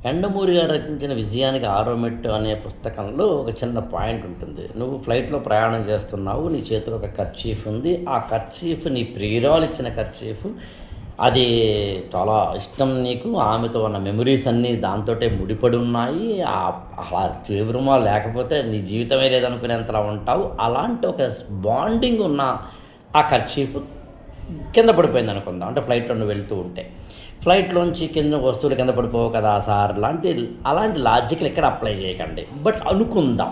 యండమూరి గారు రచించిన 'విజయానికి ఆరో మెట్టు' అనే పుస్తకంలో ఒక చిన్న పాయింట్ ఉంటుంది. నువ్వు ఫ్లైట్‌లో ప్రయాణం చేస్తున్నావు. నీ చేతిలో ఒక కర్చీఫ్ ఉంది. ఆ కర్చీఫ్ నీ ప్రియురాలిచ్చిన కర్చీఫ్. అది చాలా ఇష్టం నీకు. ఆమెతో ఉన్న మెమరీస్ అన్నీ దాంతోటే ముడిపడి ఉన్నాయి. అలా జేబురుమా లేకపోతే నీ జీవితమే లేదనుకునేంతలా ఉంటావు. అలాంటి ఒక బాండింగ్ ఉన్న ఆ కర్చీఫ్ కింద పడిపోయింది అనుకుందాం. అంటే ఫ్లైట్‌లో నువ్వు వెళ్తూ ఉంటే. ఫ్లైట్‌లోంచి కింద వస్తువులు కింద పడిపోవు కదా సార్! అలాంటి లాజిక్‌లు ఇక్కడ అప్లై చేయకండి. బట్ అనుకుందాం,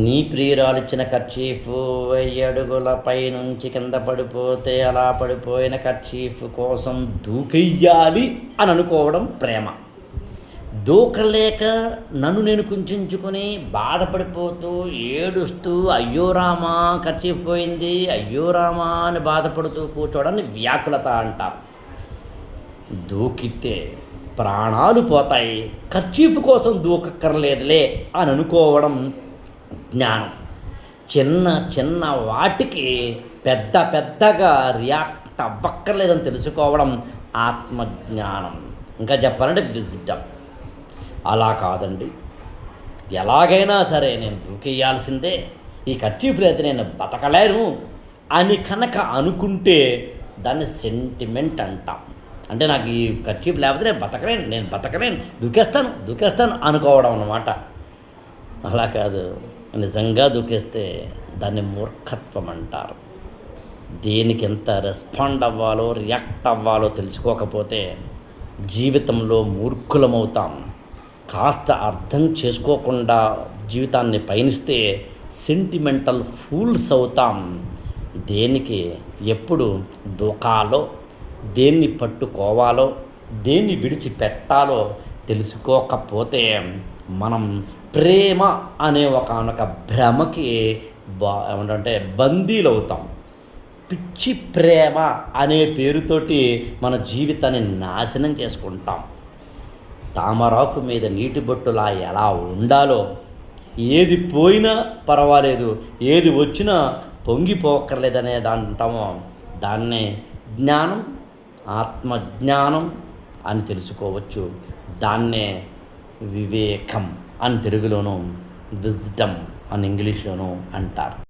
నీ ప్రియురాలిచ్చిన కర్చీఫ్ 1000 అడుగుల పైనుంచి కింద పడిపోతే అలా పడిపోయిన కర్చీఫ్ కోసం దూకెయ్యాలి అని అనుకోవడం ప్రేమ. దూకలేక నన్ను నేను కుంచించుకొని బాధపడిపోతూ ఏడుస్తూ అయ్యో రామా కర్చీఫ్ పోయింది, అయ్యో రామా అని బాధపడుతూ కూర్చోవడాన్ని వ్యాకులత అంటారు. దూకితే ప్రాణాలు పోతాయి, కర్చీఫ్ కోసం దూకక్కర్లేదులే అని అనుకోవడం జ్ఞానం. చిన్న చిన్న వాటికి పెద్దగా రియాక్ట్ అవ్వక్కర్లేదని తెలుసుకోవడం ఆత్మజ్ఞానం. ఇంకా చెప్పాలంటే విజ్డమ్. అలా కాదండి, ఎలాగైనా సరే నేను దూకేయాల్సిందే, ఈ కర్చీఫ్ లేదు నేను బతకలేను అని కనుక అనుకుంటే దాన్ని సెంటిమెంట్ అంటాం. అంటే నాకు ఈ కర్చీఫ్ లేకపోతే నేను బతకలేను, దూకేస్తాను అనుకోవడం అన్నమాట. అలా కాదు, నిజంగా దూకేస్తే దాన్ని మూర్ఖత్వం అంటారు. దేనికి ఎంత రెస్పాండ్ అవ్వాలో రియాక్ట్ అవ్వాలో తెలుసుకోకపోతే జీవితంలో మూర్ఖులమవుతాం. కాస్త అర్థం చేసుకోకుండా జీవితాన్ని పయనిస్తే సెంటిమెంటల్ ఫూల్స్ అవుతాం. దేనికి ఎప్పుడు దూకాలో, దేన్ని పట్టుకోవాలో, దేన్ని విడిచిపెట్టాలో తెలుసుకోకపోతే మనం ప్రేమ అనే ఒకానొక భ్రమకి ఏమంటే బందీలవుతాం. పిచ్చి ప్రేమ అనే పేరుతోటి మన జీవితాన్ని నాశనం చేసుకుంటాం. తామరాకు మీద నీటి బొట్టులా ఎలా ఉండాలో, ఏది పోయినా పర్వాలేదు, ఏది వచ్చినా పొంగిపోక్కర్లేదనే దాన్ని అంటామో దాన్నే జ్ఞానం, ఆత్మజ్ఞానం అని తెలుసుకోవచ్చు. దాన్నే వివేకం అని తెలుగులోనూ, విజ్డమ్ అని ఇంగ్లీష్లోనూ అంటారు.